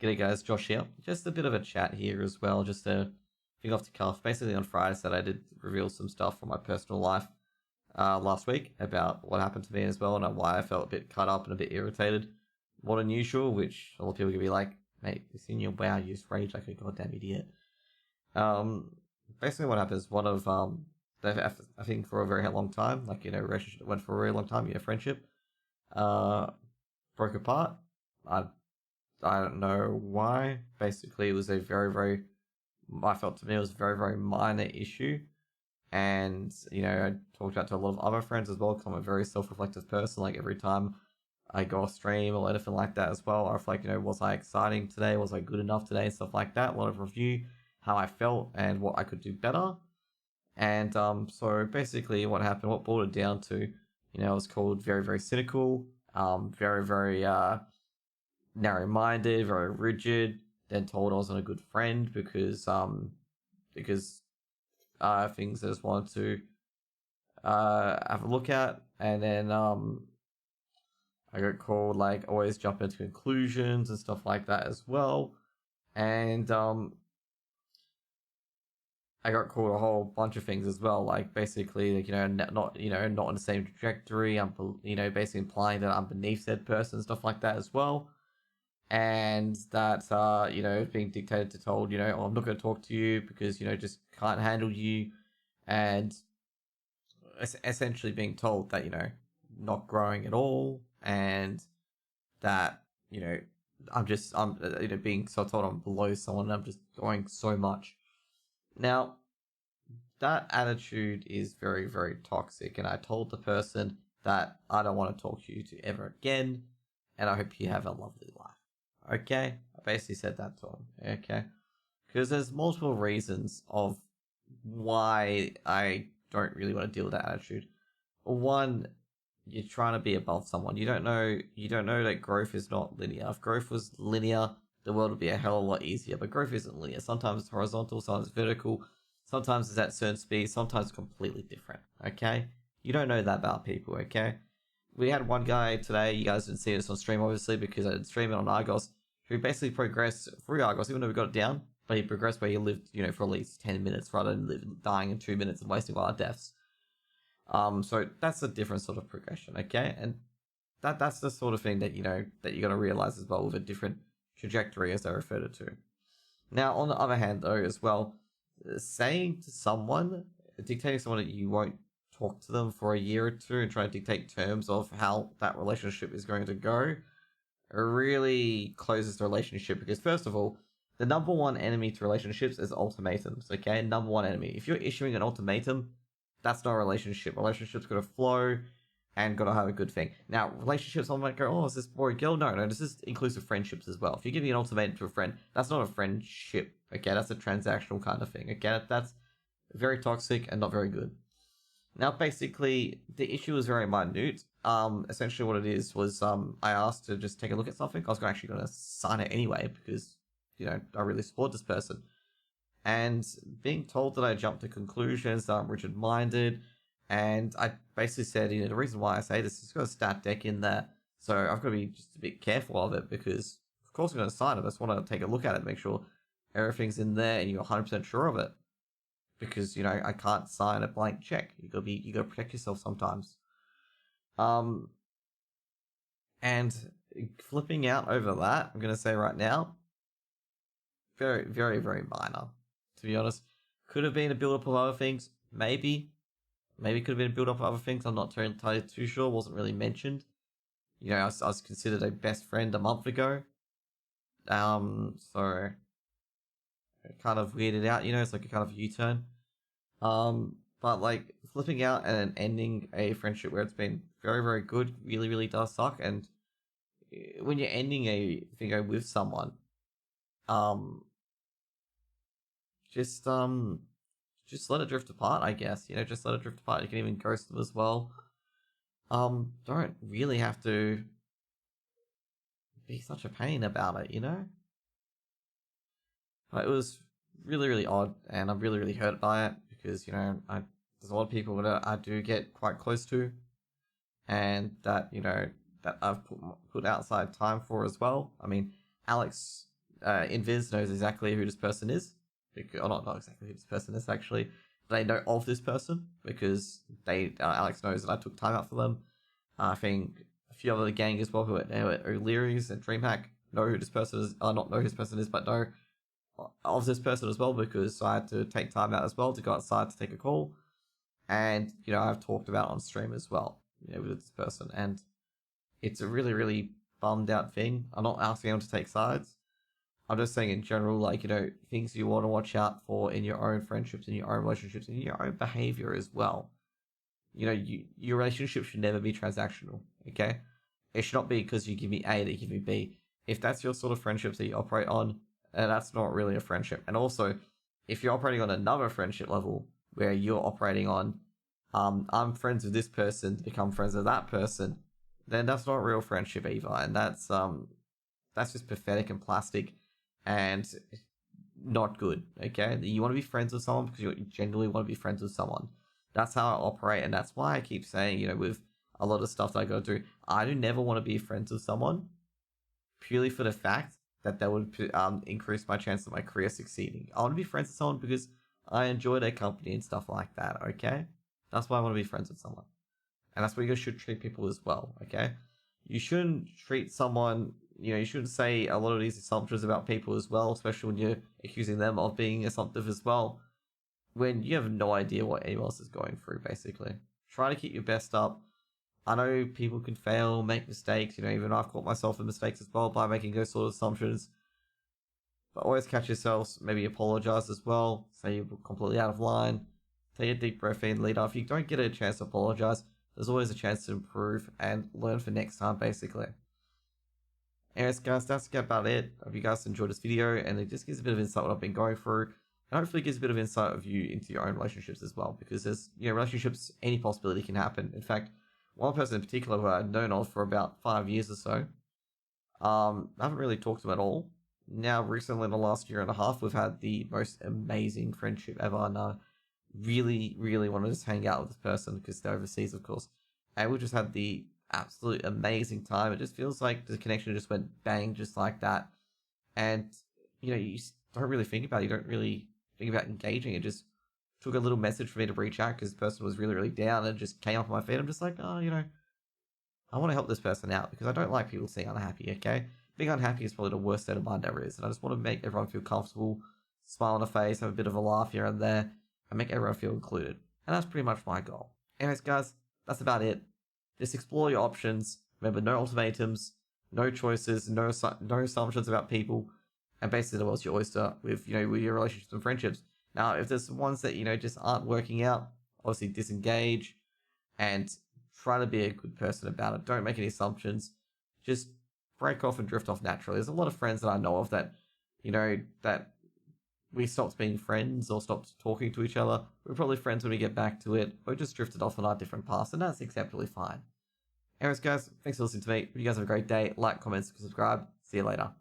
G'day guys, Josh here. Just a bit of a chat here as well, just a thing off the cuff. Basically on Friday said I did reveal some stuff from my personal life last week about what happened to me as well and why I felt a bit cut up and a bit irritated. More than usual, which a lot of people could be like, mate, it's in your wow, you just rage like a goddamn idiot. Basically what happened is one of, I think for a very long time, like, relationship that went for a very long time, friendship, broke apart. I don't know why. Basically, it was a I felt to me it was a very, very minor issue. And, I talked about to a lot of other friends as well, because I'm a very self-reflective person. Like, every time I go off stream or anything like that as well, I reflect, was I exciting today? Was I good enough today? And stuff like that. A lot of review, how I felt and what I could do better. And, so basically what happened, what boiled it down to, I was called very, very cynical, very, very, narrow-minded, very rigid. Then told I wasn't a good friend because things I just wanted to have a look at, and then I got called like always jump into conclusions and stuff like that as well, and I got called a whole bunch of things as well, like basically like not not on the same trajectory. I'm basically implying that I'm beneath said person, stuff like that as well. And that being dictated to told oh, I'm not going to talk to you because just can't handle you, and essentially being told that not growing at all, and that I'm being so told I'm below someone and I'm just going so much. Now that attitude is very, very toxic, and I told the person that I don't want to talk to you to ever again, and I hope you have a lovely life. Okay? I basically said that to him. Okay? Because there's multiple reasons of why I don't really want to deal with that attitude. One, you're trying to be above someone. You don't know that growth is not linear. If growth was linear, the world would be a hell of a lot easier. But growth isn't linear. Sometimes it's horizontal, sometimes it's vertical, sometimes it's at certain speed, sometimes it's completely different. Okay? You don't know that about people, okay? We had one guy today, you guys didn't see this on stream obviously because I didn't stream it on Argos, who basically progressed through Argos, even though we got it down, but he progressed where he lived, for at least 10 minutes rather than dying in 2 minutes and wasting a lot of deaths. So that's a different sort of progression, okay? And that's the sort of thing that, that you got to realize as well with a different trajectory as they referred it to. Now, on the other hand, though, as well, saying to someone, dictating someone that you won't talk to them for a year or two and try to dictate terms of how that relationship is going to go really closes the relationship, because first of all, the number one enemy to relationships is ultimatums, okay? Number one enemy. If you're issuing an ultimatum, that's not a relationship. Relationships got to flow and got to have a good thing. Now, relationships, I might go, oh, is this boy girl? No, this is inclusive friendships as well. If you're giving an ultimatum to a friend, that's not a friendship, okay? That's a transactional kind of thing, okay? That's very toxic and not very good. Now, basically, the issue is very minute. Essentially what it is was, I asked to just take a look at something. I was actually going to sign it anyway because, I really support this person. And being told that I jumped to conclusions, that I'm rigid-minded, and I basically said, the reason why I say this is it's got a stat deck in there, so I've got to be just a bit careful of it because, of course, I'm going to sign it. I just want to take a look at it, make sure everything's in there and you're 100% sure of it. Because, I can't sign a blank check. You gotta protect yourself sometimes. And flipping out over that, I'm gonna say right now, very, very, very minor. To be honest, could have been a build up of other things. Maybe could have been a build up of other things. I'm not entirely too sure. Wasn't really mentioned. I was considered a best friend a month ago. So kind of weirded out. It's like a kind of U-turn. But like flipping out and ending a friendship where it's been very, very good really, really does suck. And when you're ending a thing with someone, just let it drift apart, I guess. Just let it drift apart. You can even ghost them as well. Don't really have to be such a pain about it, But it was really, really odd, and I'm really, really hurt by it because, there's a lot of people that I do get quite close to, and that, that I've put outside time for as well. I mean, Alex Invis knows exactly who this person is, or not exactly who this person is actually. They know of this person because Alex knows that I took time out for them. I think a few other gang as well who are now at O'Leary's and DreamHack know who this person is. Not know who this person is, but know of this person as well because I had to take time out as well to go outside to take a call. And I've talked about on stream as well, with this person, and it's a really, really bummed out thing. I'm not asking them to take sides. I'm just saying in general, like, things you want to watch out for in your own friendships, in your own relationships, in your own behavior as well. Your relationship should never be transactional, okay? It should not be because you give me A that you give me B. If that's your sort of friendships that you operate on, that's not really a friendship. And also, if you're operating on another friendship level where you're operating on, I'm friends with this person to become friends with that person, then that's not real friendship either. And that's just pathetic and plastic and not good, okay? You want to be friends with someone because you genuinely want to be friends with someone. That's how I operate, and that's why I keep saying, with a lot of stuff that I go through, I do never want to be friends with someone purely for the fact that would increase my chance of my career succeeding. I want to be friends with someone because I enjoy their company and stuff like that, okay? That's why I want to be friends with someone. And that's why you should treat people as well, okay? You shouldn't treat someone, you shouldn't say a lot of these assumptions about people as well, especially when you're accusing them of being assumptive as well, when you have no idea what anyone else is going through, basically. Try to keep your best up. I know people can fail, make mistakes, even I've caught myself in mistakes as well by making those sort of assumptions. But always catch yourselves, maybe apologize as well, say you're completely out of line, take a deep breath in, lead off. If you don't get a chance to apologize, there's always a chance to improve and learn for next time, basically. Anyways, guys, that's about it. I hope you guys enjoyed this video, and it just gives a bit of insight what I've been going through, and hopefully gives a bit of insight of you into your own relationships as well, because there's, relationships, any possibility can happen. In fact, one person in particular who I've known of for about 5 years or so, I haven't really talked to him at all. Now, recently, in the last year and a half, we've had the most amazing friendship ever, and I really, really want to just hang out with this person because they're overseas, of course. And we just had the absolute amazing time. It just feels like the connection just went bang, just like that. And, you don't really think about it. You don't really think about engaging. It just took a little message for me to reach out because the person was really, really down and just came up on my feet. I'm just like, oh, I want to help this person out because I don't like people seeing unhappy, okay? Being unhappy is probably the worst state of mind there is. And I just want to make everyone feel comfortable, smile on the face, have a bit of a laugh here and there, and make everyone feel included. And that's pretty much my goal. Anyways, guys, that's about it. Just explore your options. Remember, no ultimatums, no choices, no assumptions about people. And basically, the world's your oyster with, with your relationships and friendships. Now, if there's ones that, just aren't working out, obviously disengage and try to be a good person about it. Don't make any assumptions. Just break off and drift off naturally. There's a lot of friends that I know of that, that we stopped being friends or stopped talking to each other. We're probably friends when we get back to it. Or just drifted off on our different paths, and that's acceptably fine. Anyways, guys, thanks for listening to me. Hope you guys have a great day. Like, comment, subscribe. See you later.